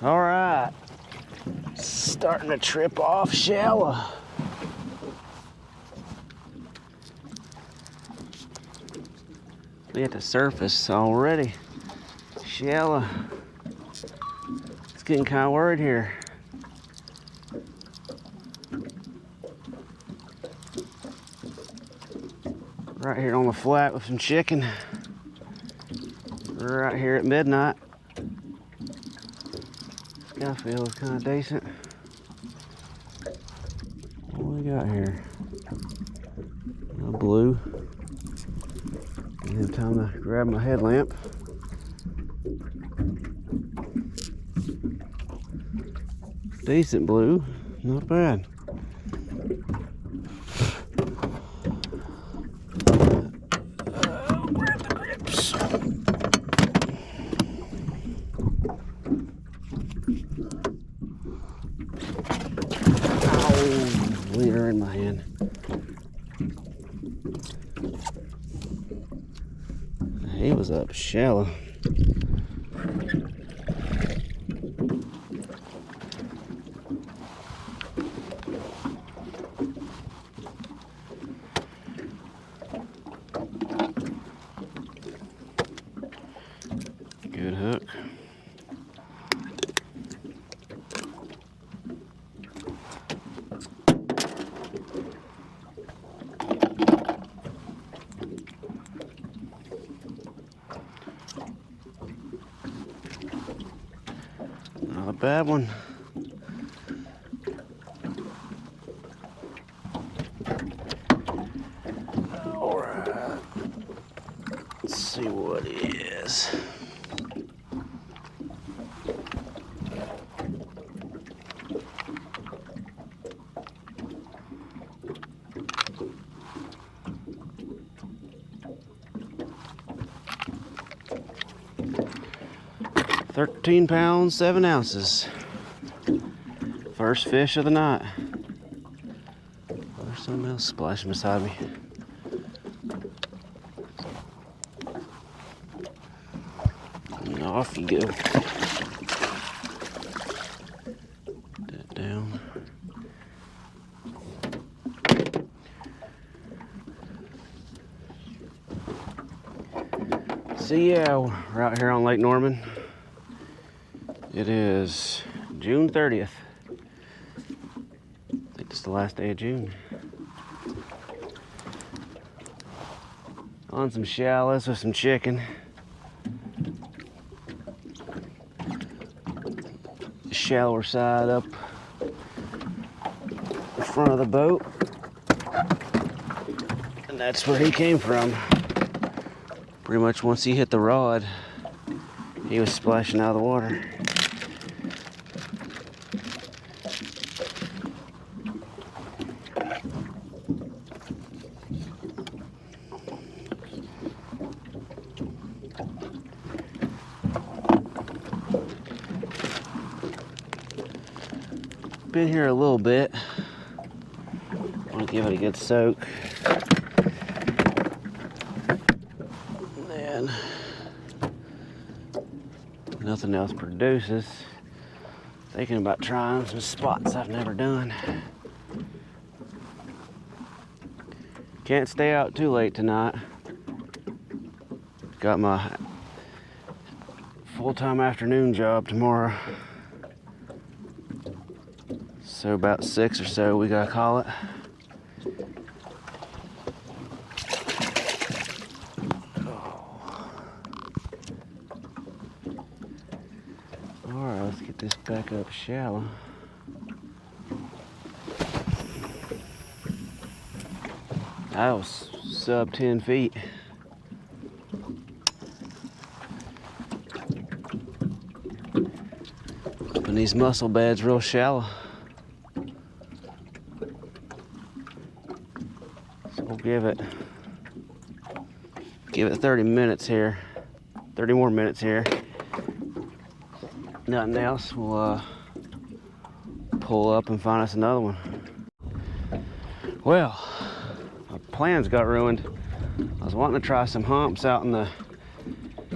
All right, starting to trip off shallow. Be at the surface already. Shallow. It's getting kind of worried here. Right here on the flat with some chicken. Right here at midnight. Sky feels kind of decent. What do we got here? A blue. And time to grab my headlamp. Decent blue, not bad. Grab the grips. Ow, leader in my hand. He was up shallow. Good hook. Not a bad one. All right. Let's see what it is. £13, 7 ounces. First fish of the night. There's something else splashing beside me. And off you go. That down. So yeah, we're out here on Lake Norman. It is June 30th. I think it's the last day of June. On some shallows with some chicken. The shallower side up the front of the boat. And that's where he came from. Pretty much once he hit the rod, he was splashing out of the water. Been here a little bit. Want to give it a good soak. And then nothing else produces. Thinking about trying some spots I've never done. Can't stay out too late tonight. Got my full-time afternoon job tomorrow. So about 6 or so we gotta call it. Alright, let's get this back up shallow. That was sub 10 feet. Up in these mussel beds real shallow. So we'll give it 30 minutes here. 30 more minutes here. Nothing else, we'll pull up and find us another one. Well, my plans got ruined. I was wanting to try some humps out in the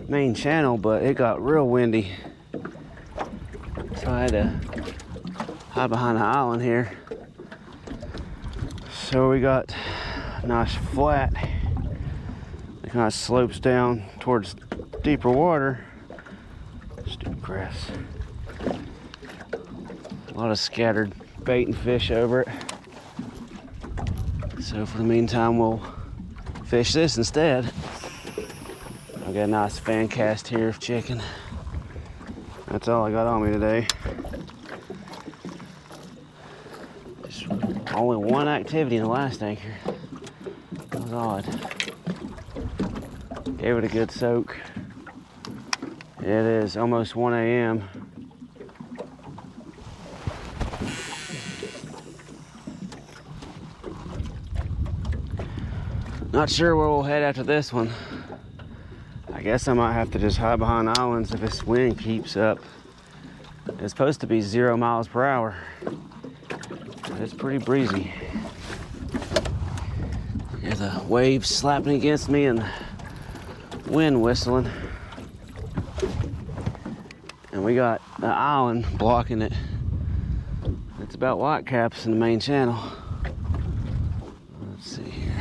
main channel, but it got real windy. So I had to hide behind the island here. So we got a nice flat. It kind of slopes down towards deeper water. Stupid grass. A lot of scattered bait and fish over it. So for the meantime, we'll fish this instead. I got a nice fan cast here of chicken. That's all I got on me today. Just only one activity in the last anchor. That was odd. Gave it a good soak. It is almost 1 a.m. Not sure where we'll head after this one. I guess I might have to just hide behind islands if this wind keeps up. It's supposed to be 0 miles per hour. But it's pretty breezy. There's the waves slapping against me and wind whistling. And we got an island blocking it. It's about whitecaps in the main channel. Let's see here.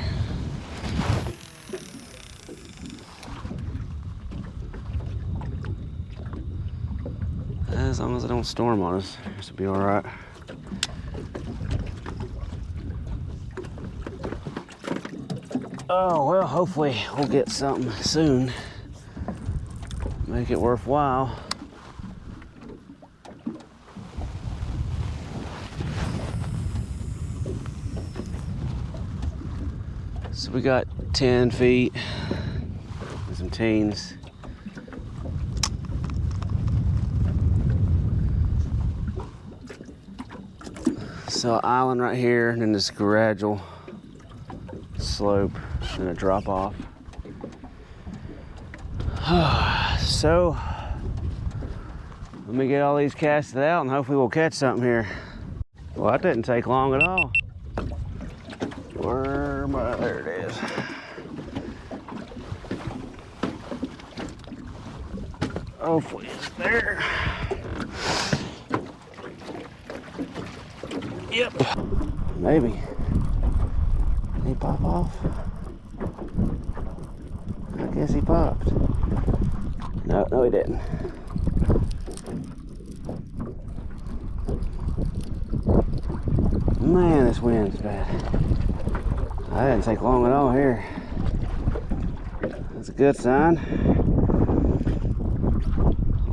As long as it don't storm on us, this will be all right. Oh, well, hopefully we'll get something soon. Make it worthwhile. So we got 10 feet and some teens. So island right here, and then this gradual slope and a drop off. So let me get all these casted out and hopefully we'll catch something here. Well, that didn't take long at all. There it is. Hopefully it's there. Yep. Maybe. Did he pop off? I guess he popped. No, he didn't. Man, this wind's bad. That didn't take long at all here. That's a good sign.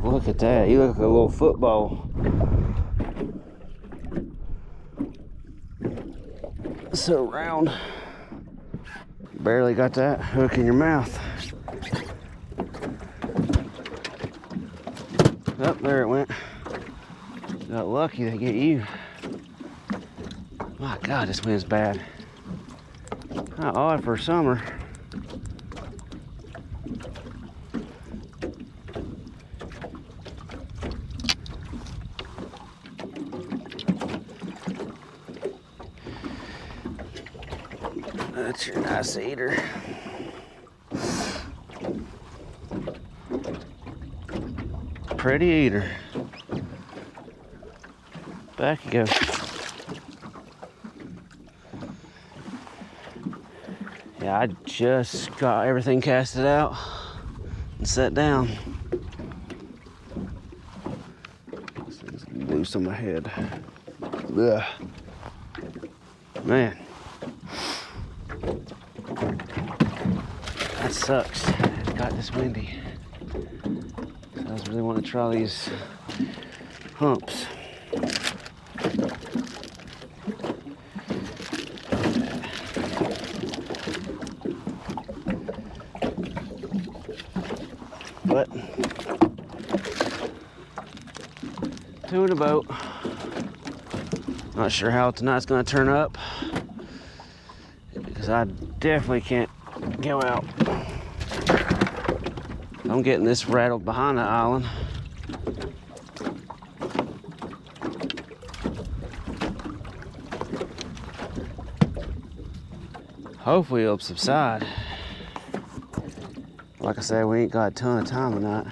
Look at that. You look like a little football. So round. Barely got that hook in your mouth. Oh, there it went. Got lucky to get you. My God, this wind's bad. How odd for summer. That's your nice eater. Pretty eater. Back you go. Yeah, I just got everything casted out and set down. This thing's loose on my head. Ugh. Man. That sucks. It got this windy. So I was really wanting to try these humps. But two in a boat. Not sure how tonight's gonna turn up because I definitely can't go out. I'm getting this rattled behind the island. Hopefully it'll subside. Like I said, we ain't got a ton of time tonight.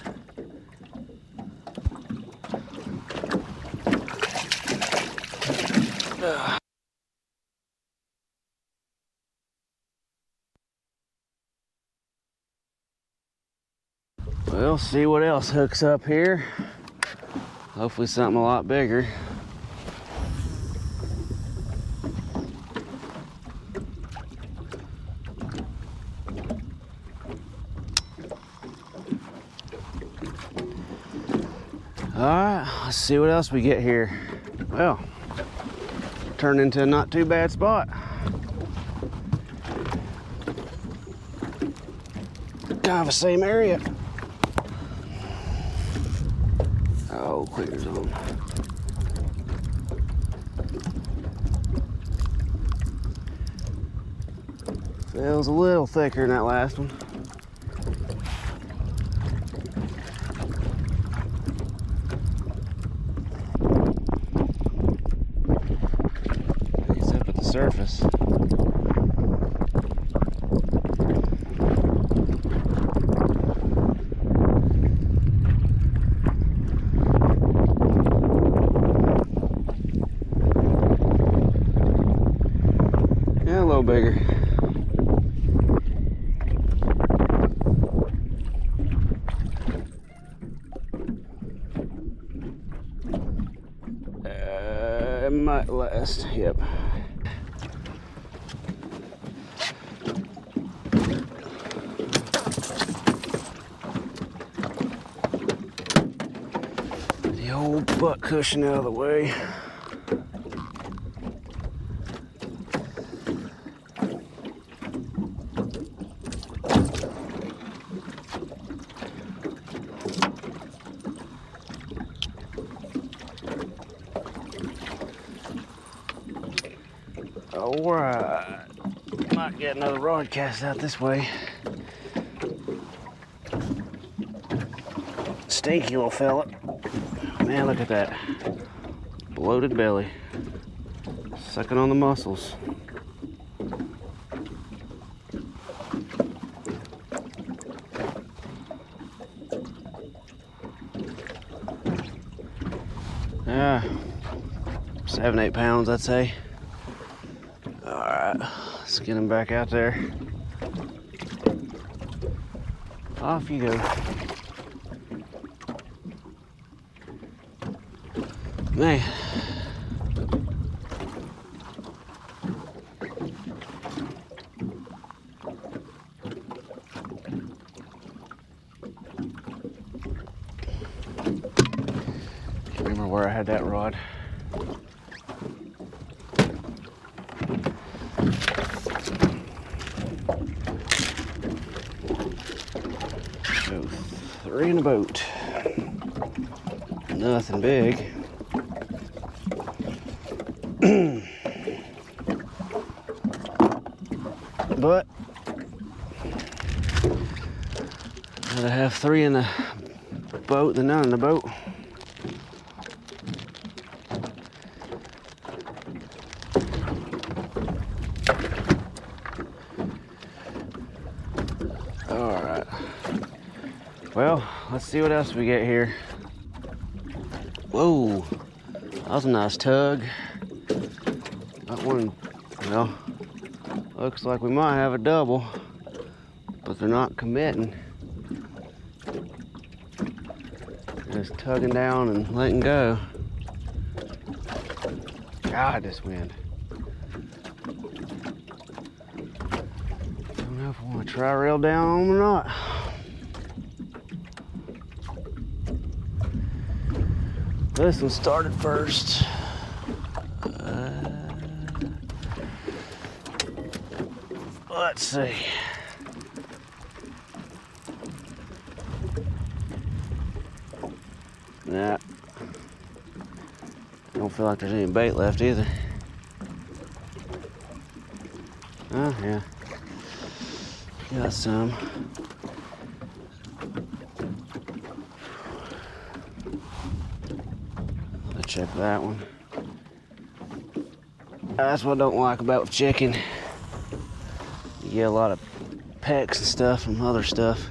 We'll see what else hooks up here. Hopefully something a lot bigger. All right, let's see what else we get here. Well, turned into a not too bad spot. Kind of the same area. Oh, clear zone. Feels a little thicker than that last one. He's up at the surface. Yeah, a little bigger. It might last, yep. The old butt cushion out of the way. Alright, might get another rod cast out this way. Stinky little fella. Man, look at that. Bloated belly. Sucking on the muscles. Yeah, 7-8 pounds, I'd say. Alright, let's get him back out there. Off you go. Man. Can't remember where I had that rod. So, 3 in a boat. Nothing big. But I'd rather have 3 in the boat than none in the boat. All right. Well, let's see what else we get here. Whoa, that was a nice tug. That one, well, looks like we might have a double, but they're not committing. Just tugging down and letting go. God, this wind. Don't know if I want to try reel down on them or not. This one started first. Let's see. Nah. Don't feel like there's any bait left either. Oh, yeah. Got some. Let's check that one. That's what I don't like about chicken. You get a lot of pecks and stuff from other stuff.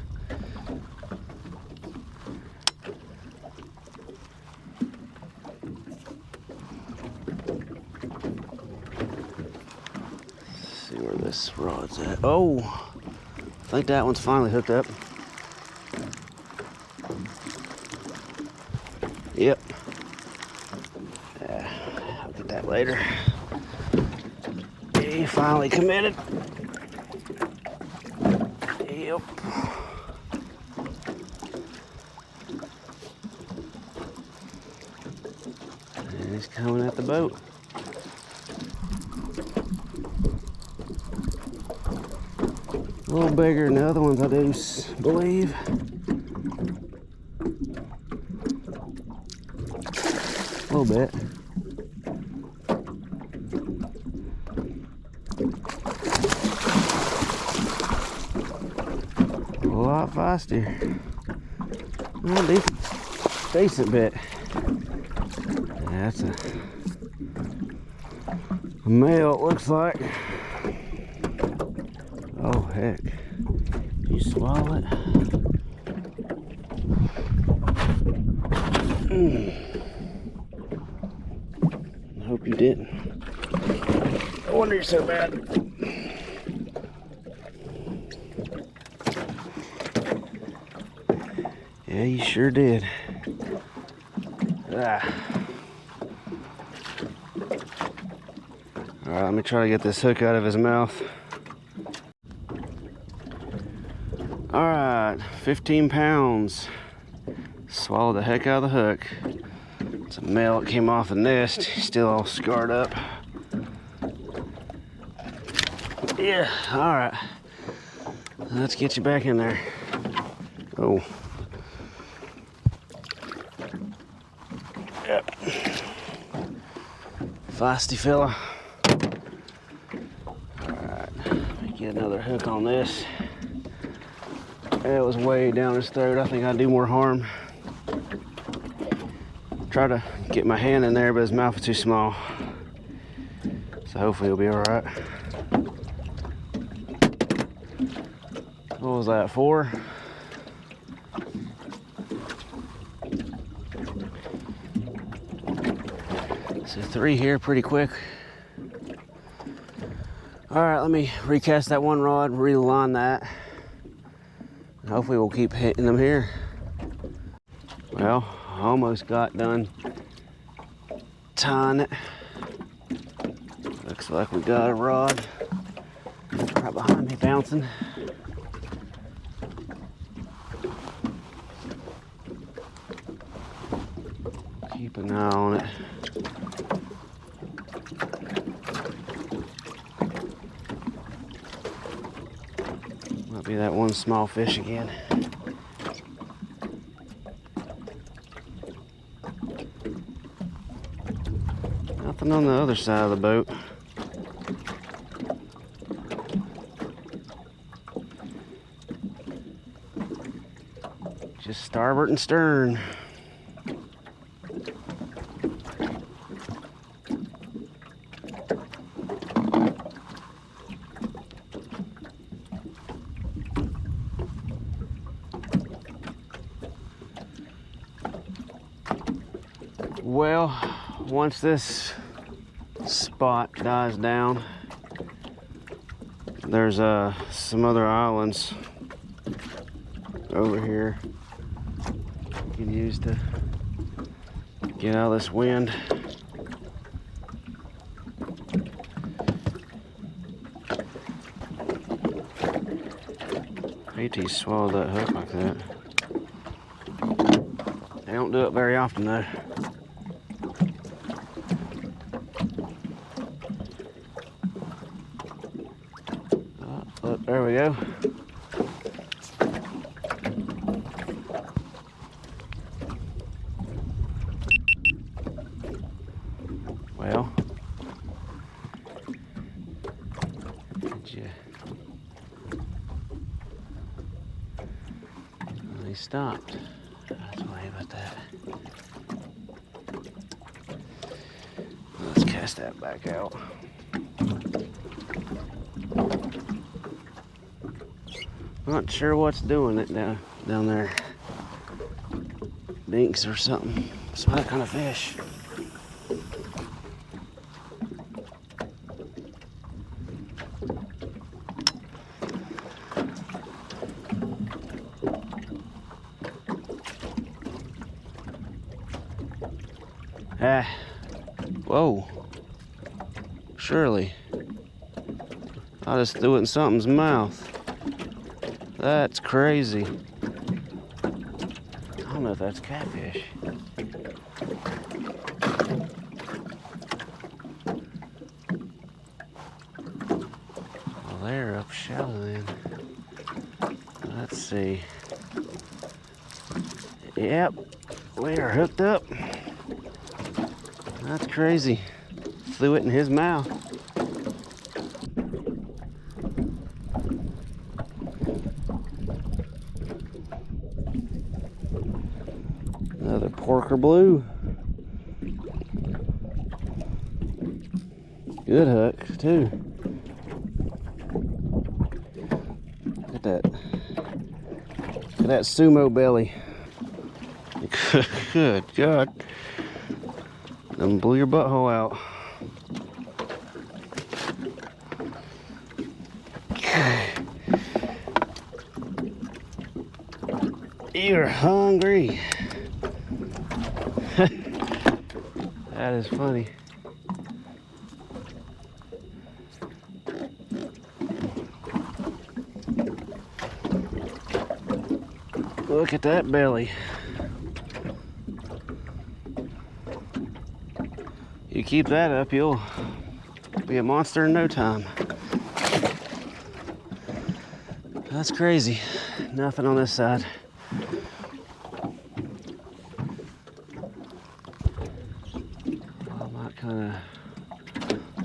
where this rod's at. Oh, I think that one's finally hooked up. Yep. I'll get that later. He finally committed. Yep. And he's coming at the boat. A little bigger than the other ones, I do believe. A little bit. A lot faster. Well, decent bit. Yeah, that's a male, it looks like. Oh, heck. You swallow it? I hope you didn't. No wonder you're so bad. Yeah, you sure did. Ah. All right, let me try to get this hook out of his mouth. All right, 15 pounds. Swallowed the heck out of the hook. It's a male that came off the nest. He's still all scarred up. Yeah, all right. Let's get you back in there. Oh. Yep. Feisty fella. All right, let me get another hook on this. It was way down his throat. I think I'd do more harm. Try to get my hand in there, but his mouth is too small. So hopefully he'll be all right. What was that, 4? So 3 here pretty quick. All right, let me recast that one rod, realign that. Hopefully we'll keep hitting them here. Well, I almost got done tying it. Looks like we got a rod right behind me bouncing. Keep an eye on it. Might be that one small fish again. Nothing on the other side of the boat. Just starboard and stern. Well, once this spot dies down, there's some other islands over here you can use to get out of this wind. Hate he swallowed that hook like that. They don't do it very often though. Look, there we go. Well, he stopped. That's why about that. Let's cast that back out. Not sure what's doing it down there. Dinks or something. Some other kind of fish. Ah, whoa. Surely. I just threw it in something's mouth. That's crazy. I don't know if that's catfish. Well, they're up shallow then. Let's see. Yep, we are hooked up. That's crazy. Threw it in his mouth. Another porker blue. Good hook too. Look at that. Look at that sumo belly. Good God. Them blew your butthole out. You're hungry. That is funny. Look at that belly. You keep that up, you'll be a monster in no time. That's crazy. Nothing on this side.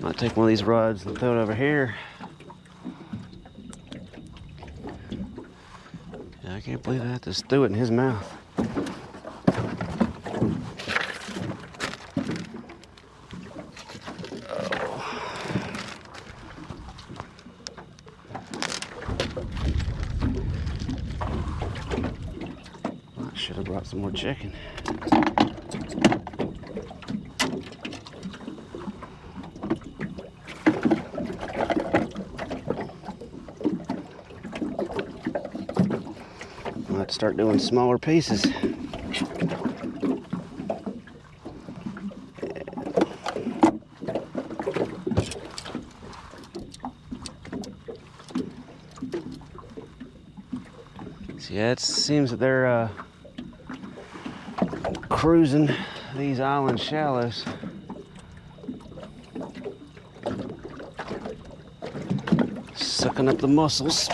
Might take one of these rods and throw it over here. Yeah, I can't believe I just threw it in his mouth. I should have brought some more chicken. I'll have to start doing smaller pieces. See, yeah, it seems that they're cruising these island shallows. Sucking up the mussels.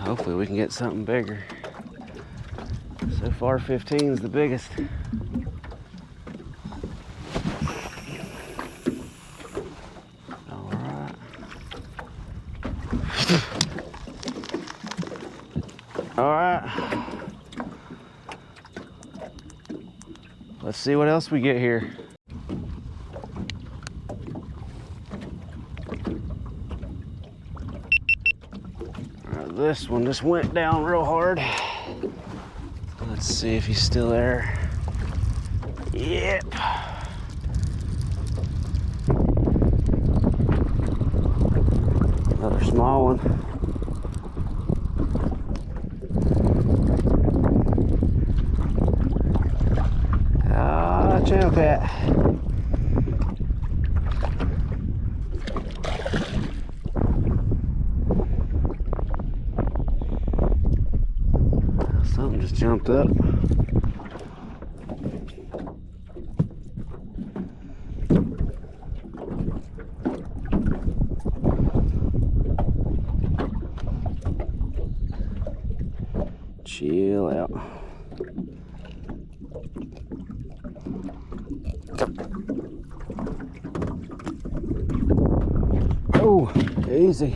Hopefully we can get something bigger. So far 15 is the biggest. Alright. Alright. Let's see what else we get here. This one just went down real hard. Let's see if he's still there. Yep. Another small one. Ah, channel cat. Something just jumped up. Chill out. Oh, easy.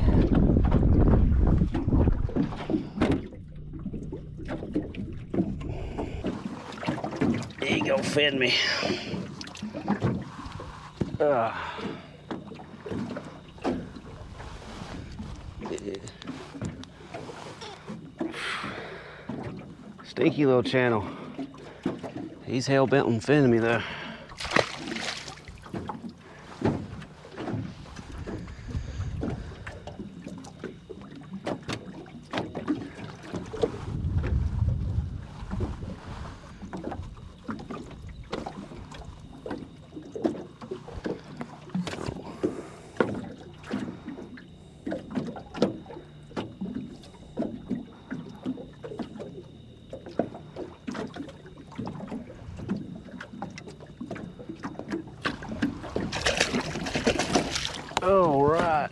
There you go, fed me. Stinky little channel. He's hell-bent on feeding me though.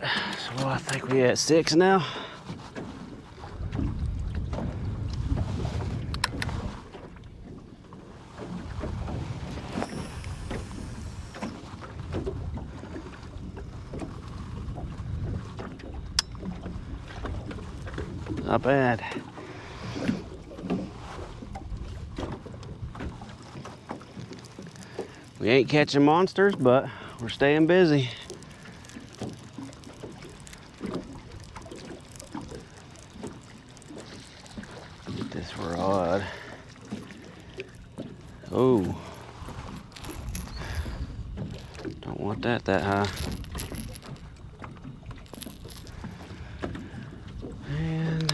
right, so I think we're at 6 now. Not bad. We ain't catching monsters, but we're staying busy. Get this rod. Oh. Don't want that high. And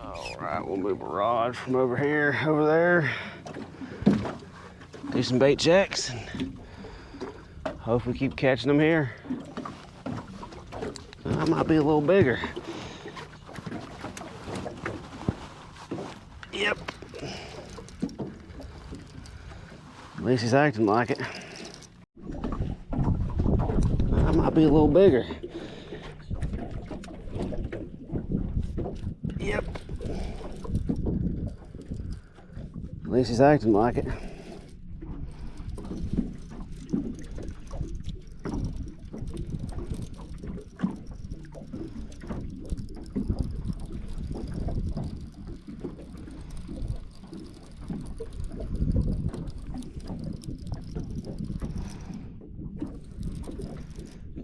alright, we'll move a rod from over here, over there. Do some bait checks and hope we keep catching them here. I might be a little bigger. Yep. At least he's acting like it. I might be a little bigger. Yep. At least he's acting like it.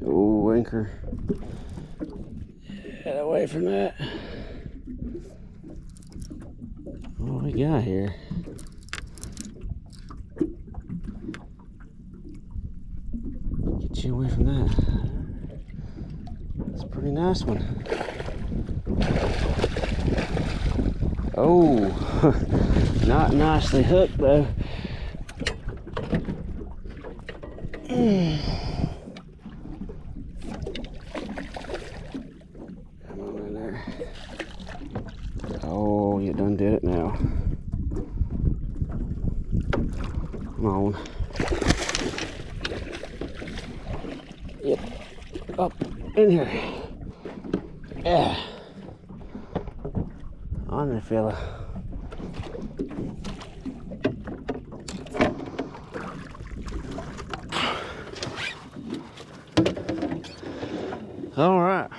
Oh, anchor. Get away from that. What do we got here? Get you away from that. That's a pretty nice one. Oh, not nicely hooked though. Come on in there. Oh, you done did it now. Come on. Yep. Up in here. Yeah. On there, fella. All right.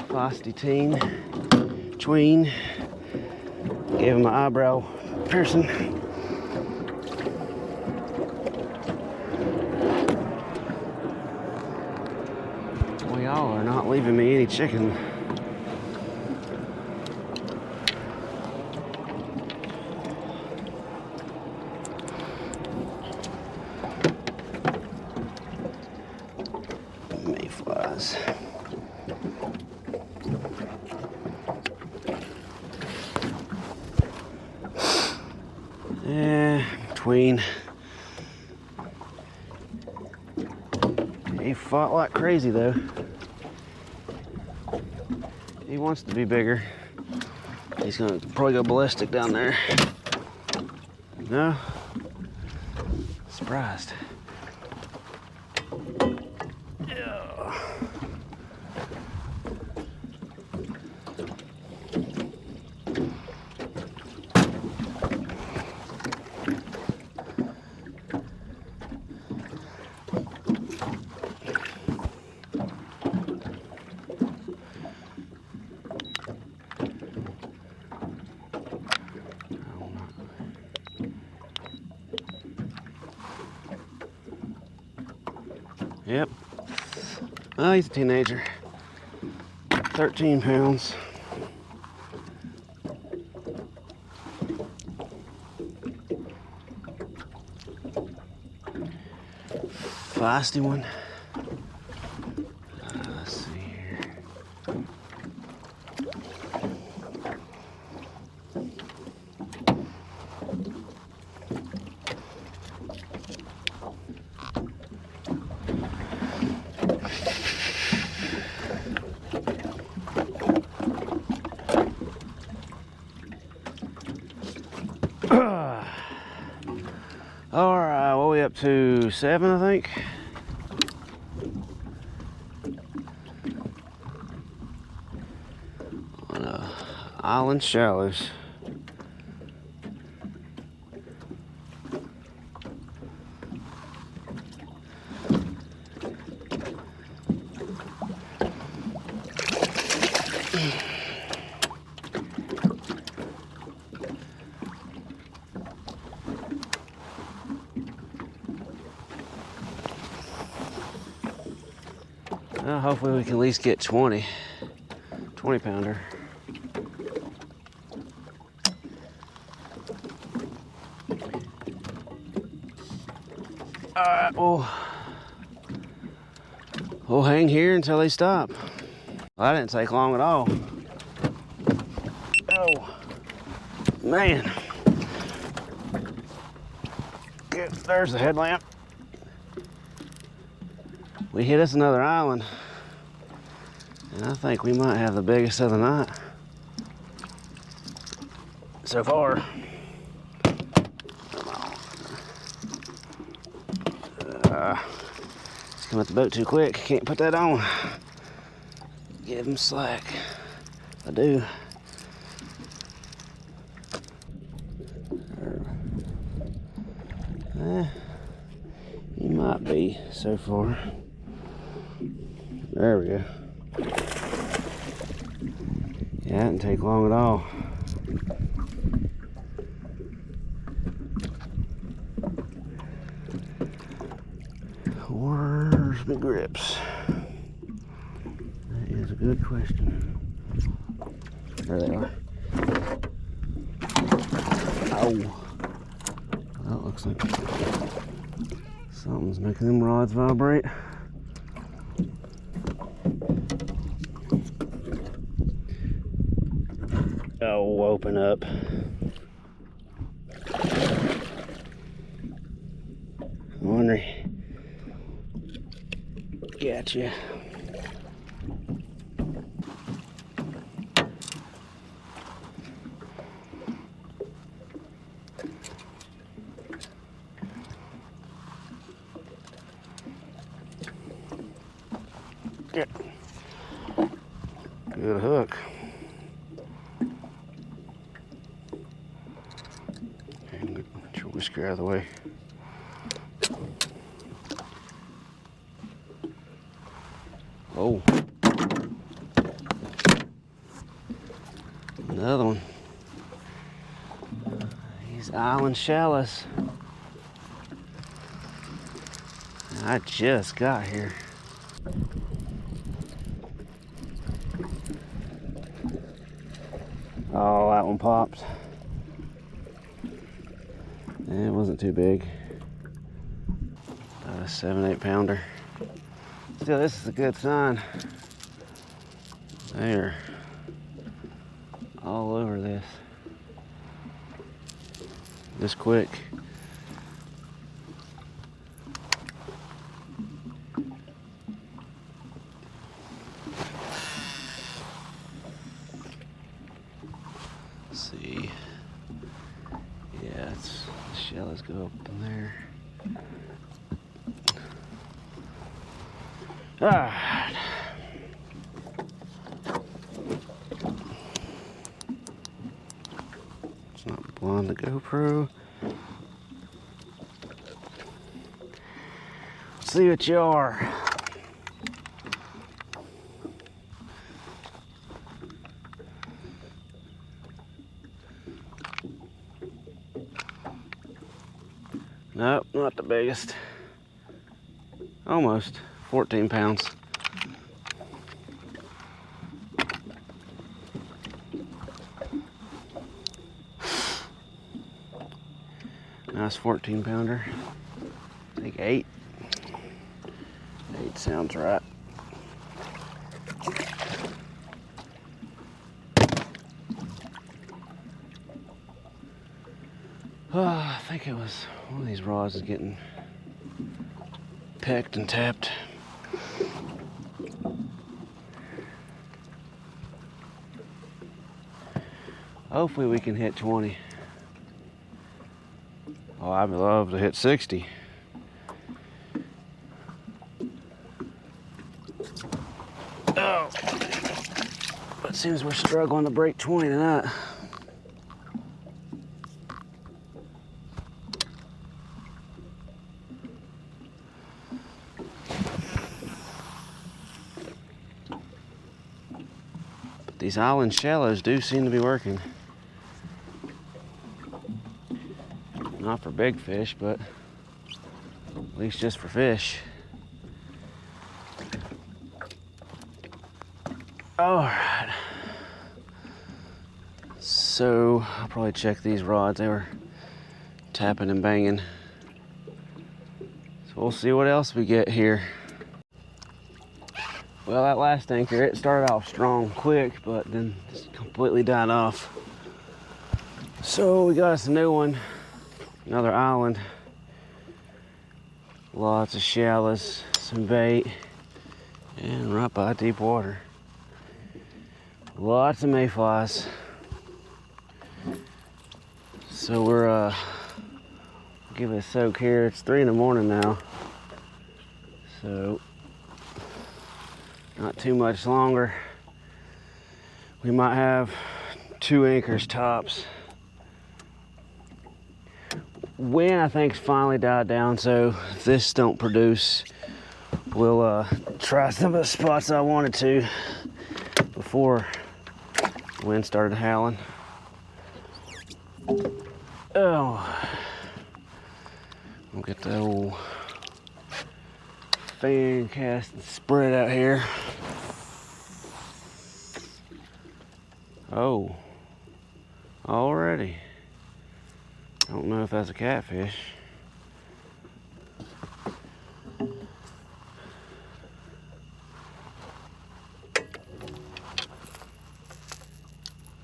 Feisty teen, tween. Gave him my eyebrow piercing. Well, y'all are not leaving me any chicken. Mayflies. Yeah, tween. He fought like crazy though. He wants to be bigger. He's gonna probably go ballistic down there. No? Surprised. Yeah. Yep. Oh, he's a teenager. 13 pounds. feisty one. Let's see here. All right, what are we up to? 7, I think. On Island Shallows. Well, hopefully we can at least get 20 pounder. All right, we'll hang here until they stop. Well, that didn't take long at all. Oh, man. Good, there's the headlamp. We hit us another island, and I think we might have the biggest of the night so far. It's coming at the boat too quick. Can't put that on. Give him slack. I do. He might be so far. There we go. Yeah, that didn't take long at all. Where's my grips? That is a good question. There they are. Oh. That looks like something's making them rods vibrate. Oh, open up. Ornery. Gotcha. Good. Good hook. And get your whisker out of the way. Oh. Another one. These island shallows. I just got here. Oh, that one popped. It wasn't too big. About a 7-8 pounder. Still, this is a good sign. They're all over this. This quick. Let's see. Yeah, the shallows go up in there. Alright. It's not blind the GoPro. Let's see what you are. Nope, not the biggest. Almost 14 pounds. Nice 14 pounder. I think 8. It sounds right. Oh, I think it was one of these rods is getting pecked and tapped. Hopefully we can hit 20. Oh, I'd love to hit 60. Oh, but it seems we're struggling to break 20 tonight. But these island shallows do seem to be working. Not for big fish, but at least just for fish. All right. So I'll probably check these rods. They were tapping and banging. So we'll see what else we get here. Well, that last anchor, it started off strong quick, but then just completely died off. So we got us a new one. Another island, lots of shallows, some bait, and right by deep water. Lots of mayflies. So we're give it a soak here. It's 3 in the morning now, so not too much longer. We might have 2 anchors tops. Wind, I think, finally died down, so if this don't produce, we'll try some of the spots I wanted to before the wind started howling. Oh, we'll get the old fan cast and spread out here. Oh, already. I don't know if that's a catfish.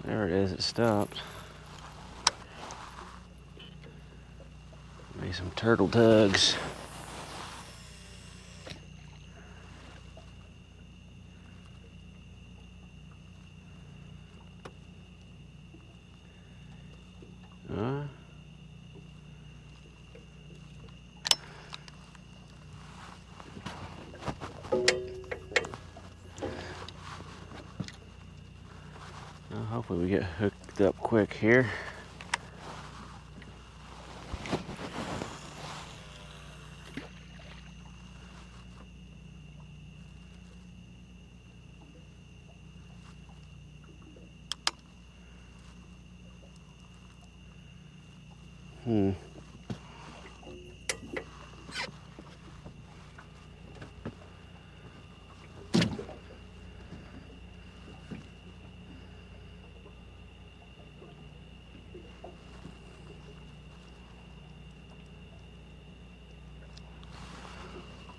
There it is, it stopped. Maybe some turtle tugs. Hopefully we get hooked up quick here.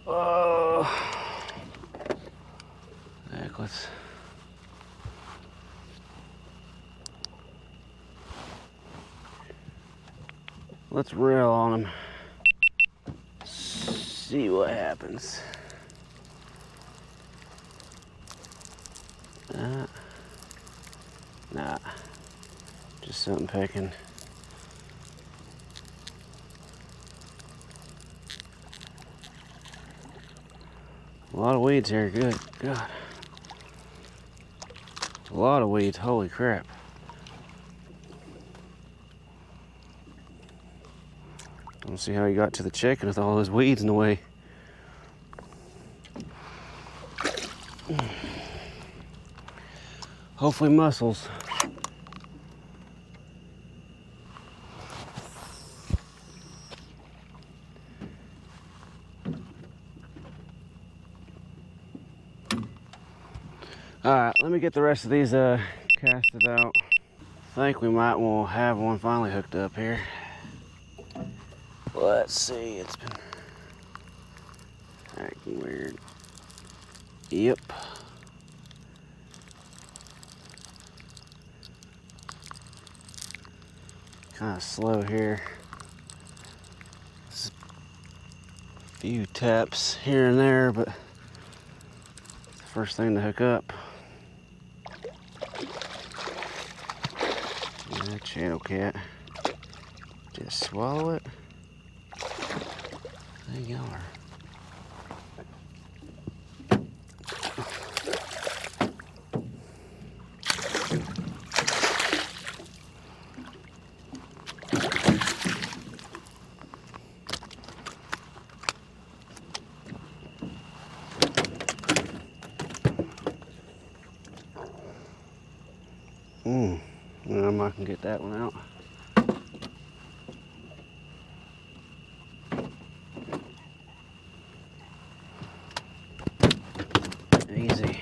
Oh, heck, let's reel on him. See what happens. Nah, just something pecking. A lot of weeds here, good God. A lot of weeds, holy crap. I don't see how he got to the chicken with all those weeds in the way. Hopefully mussels. All right, let me get the rest of these casted out. I think we might want to have one finally hooked up here. Let's see, it's been Acting weird. Yep. Kind of slow here. Just a few taps here and there, but it's the first thing to hook up. Yeah, channel cat. Just swallow it. There you are. I'm not gonna get that one out. Easy.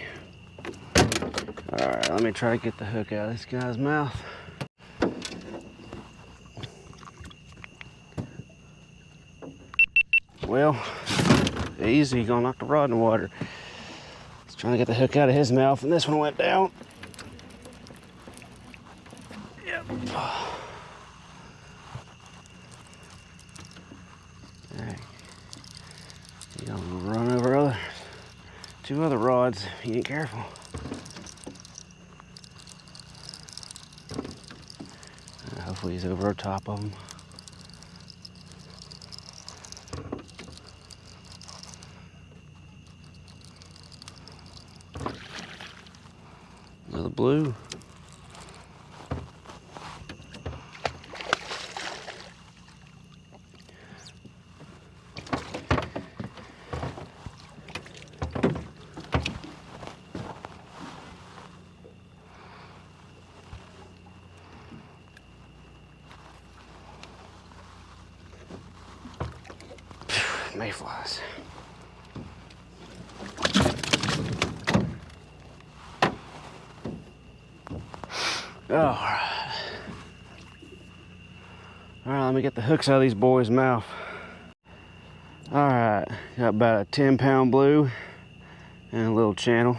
All right, let me try to get the hook out of this guy's mouth. Well, easy, gonna knock the rod in the water. Just trying to get the hook out of his mouth, and this one went down. Yep. Hey, you gonna run over two other rods if you ain't careful. Hopefully he's over top of them. Another blue. Mayflies. All right, let me get the hooks out of these boys' mouth. All right, got about a 10-pound blue and a little channel.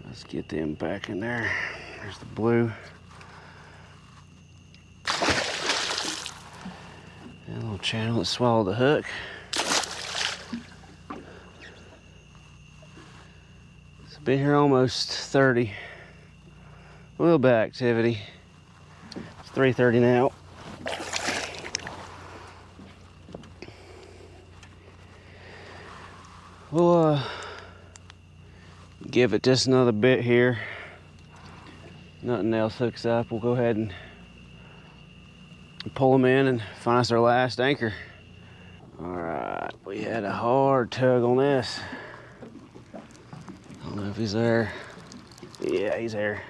Let's get them back in there. There's the blue. And a little channel that swallowed the hook. It's been here almost 30. A little bit of activity. It's 3:30 now. We'll give it just another bit here. Nothing else hooks up. We'll go ahead and pull them in and find us our last anchor. All right, we had a hard tug on this. I don't know if he's there. Yeah, he's there.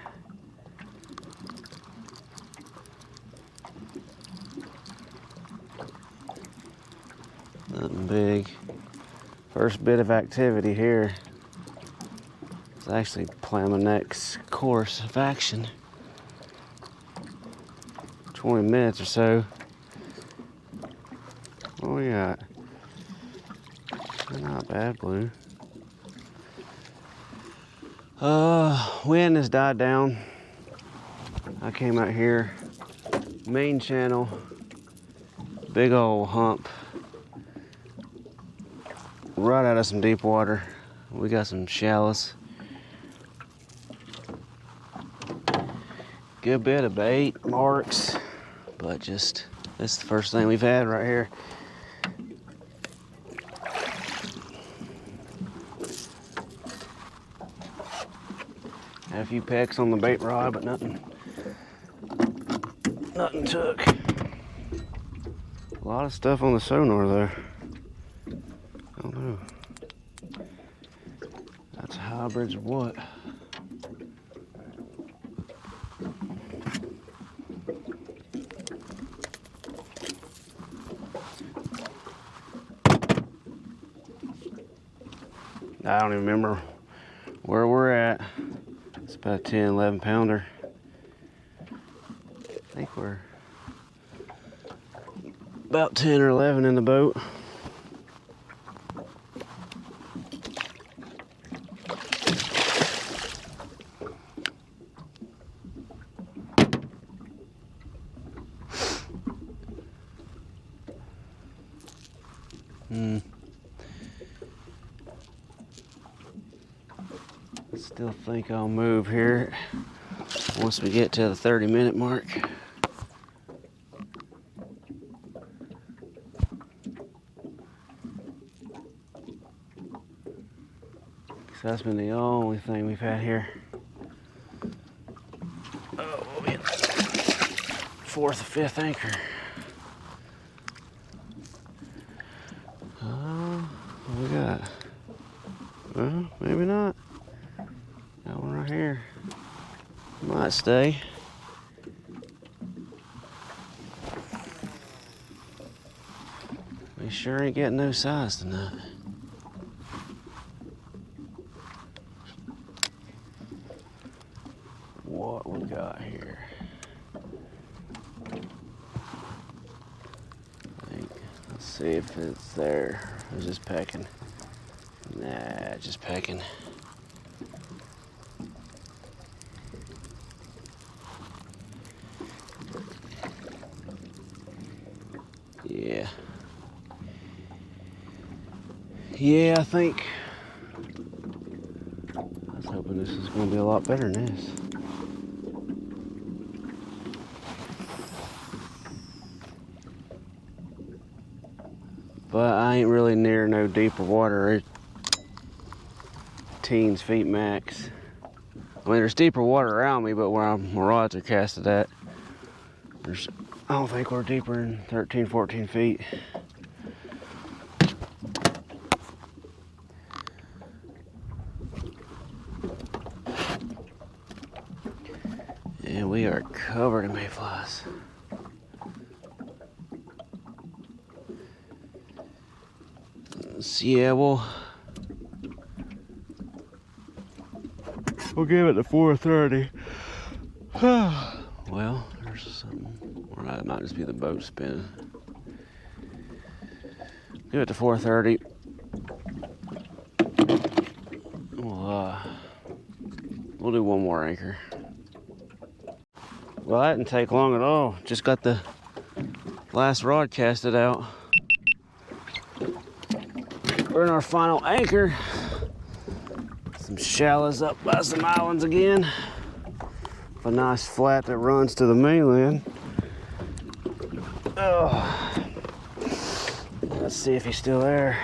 Nothing big. First bit of activity here. It's actually plan my next course of action. 20 minutes or so. What we got? Not bad, blue. Wind has died down. I came out here, main channel, big old hump, right out of some deep water. We got some shallows. Good bit of bait, marks, but just, this is the first thing we've had right here. Had a few pecks on the bait rod, but nothing took. A lot of stuff on the sonar though. I don't know. That's hybrids or what? I don't even remember where we're at. It's about a 10, 11 pounder. I think we're about 10 or 11 in the boat. Still think I'll move here once we get to the 30-minute mark. So that's been the only thing we've had here. Oh, we'll be at fourth or fifth anchor. What we got? Well, maybe not. Got one right here. Might stay. We sure ain't getting no size tonight. What we got here? Let's see if it's there. It's just pecking. Nah, just pecking. Yeah. Yeah, I think. I was hoping this was going to be a lot better than this. But I ain't really near no deeper water. It's teens feet max. I mean, there's deeper water around me, but where my rods are casted at, I don't think we're deeper than 13, 14 feet. And we are covered in mayflies. So yeah, we'll give it to 4:30. Well, there's something. Or it might just be the boat spinning. Give it to 4:30. We'll do one more anchor. Well, that didn't take long at all. Just got the last rod casted out. We're in our final anchor. Some shallows up by some islands again. A nice flat that runs to the mainland. Oh. Let's see if he's still there.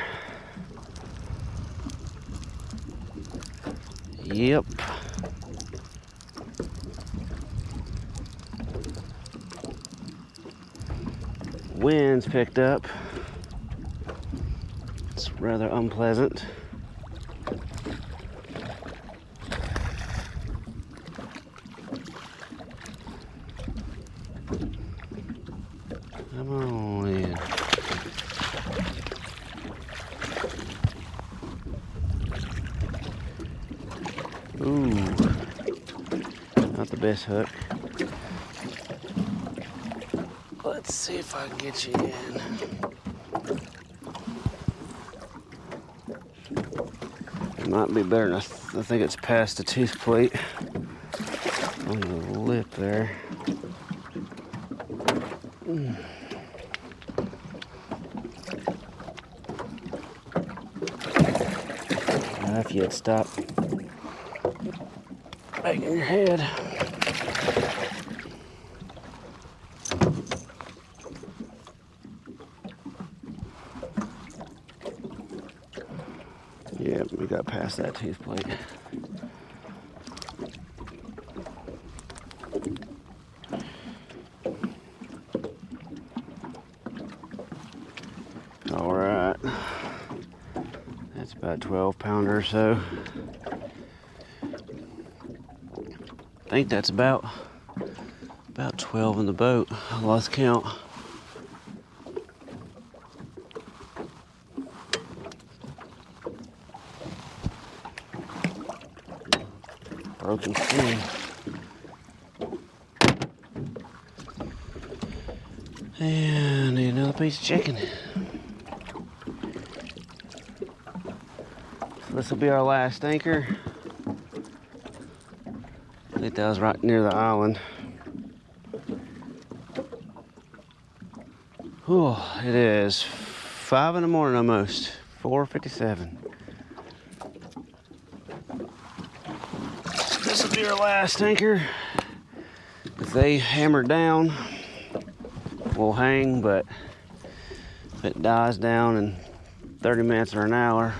Yep. Wind's picked up. It's rather unpleasant. Come on in. Ooh, not the best hook. Let's see if I can get you in. It might be better than I think it's past the tooth plate on the lip there. Now if you'd stop banging your head. Yeah, we got past that tooth plate. All right, that's about 12-pounder or so. I think that's about 12 in the boat. I lost count. Broken skin. And I need another piece of chicken. So this will be our last anchor. I think that was right near the island. Whew, it is 5 in the morning almost, 4:57. this will be our last anchor. If they hammer down, we'll hang, but if it dies down in 30 minutes or an hour,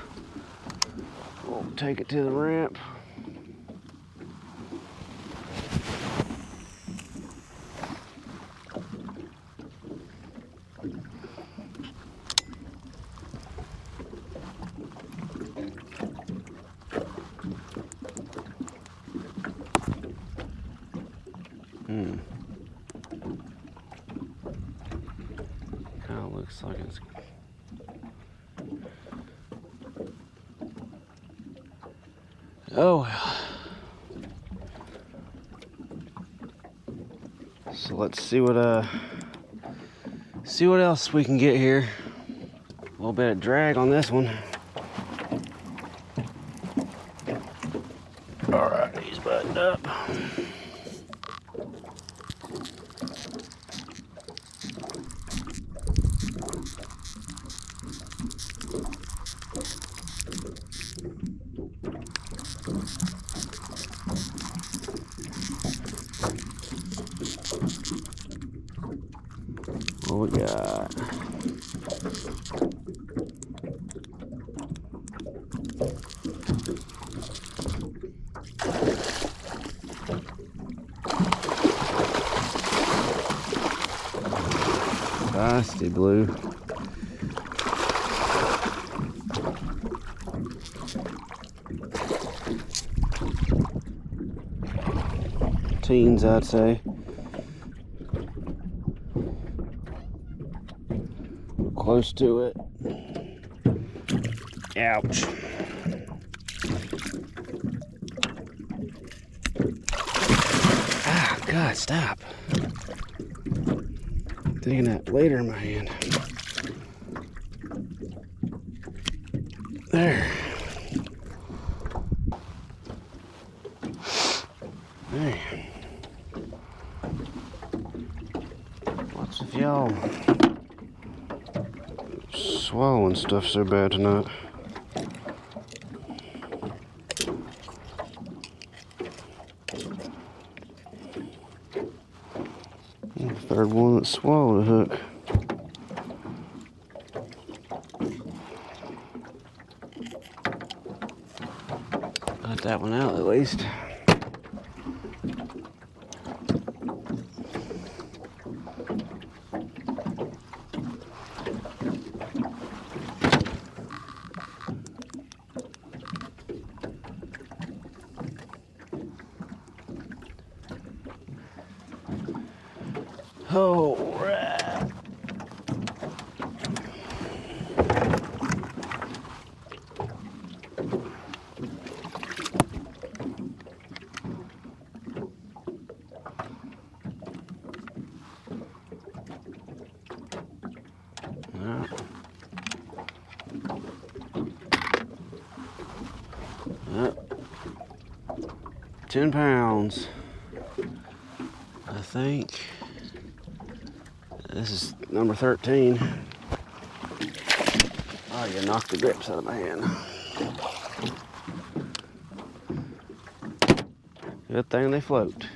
we'll take it to the ramp. Kind of looks like it's oh well. So let's see what else we can get here. A little bit of drag on this one. All right, he's buttoned up. What we got? Feisty blue. Teens, I'd say. Close to it. Ouch. Ah, God, stop. Taking that blader in my hand. There. Man. Lots of y'all swallowing stuff so bad tonight. Third one that swallowed a hook. Got that one out at least. All right. Yep. 10 pounds, I think. This is number 13. Oh, you knocked the grips out of my hand. Good thing they float.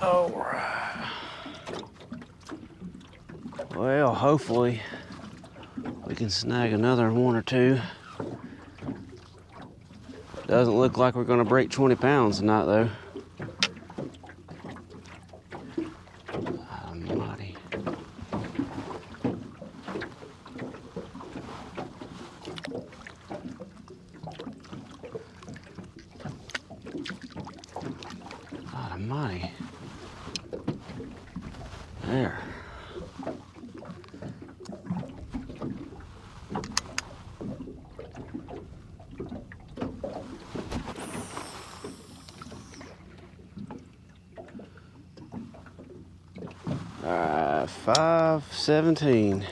All right. Well, hopefully we can snag another one or two. Doesn't look like we're gonna break 20 pounds tonight though. Almighty. Almighty. There. got 5:17.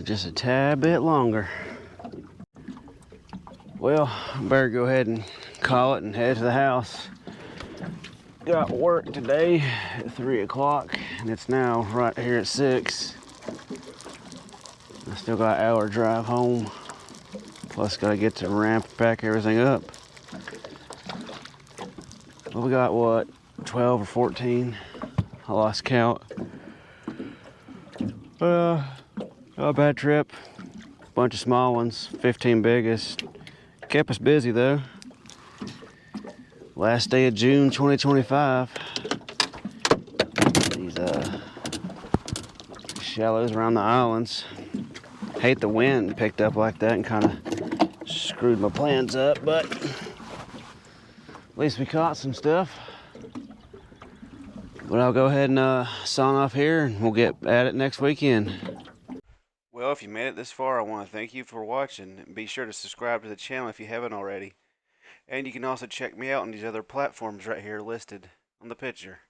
Just a tad bit longer. Well, I better go ahead and call it and head to the house. Got work today at 3 o'clock, and it's now right here at 6. I still got an hour drive home. Plus, gotta get to ramp and pack everything up. Well, we got what, 12 or 14? I lost count. Not a bad trip. Bunch of small ones, 15 biggest. Kept us busy though. Last day of June 2025. These shallows around the islands. Hate the wind picked up like that and kind of screwed my plans up, but at least we caught some stuff. But I'll go ahead and sign off here, and we'll get at it next weekend. Well, if you made it this far, I want to thank you for watching. And be sure to subscribe to the channel if you haven't already. And you can also check me out on these other platforms right here listed on the picture.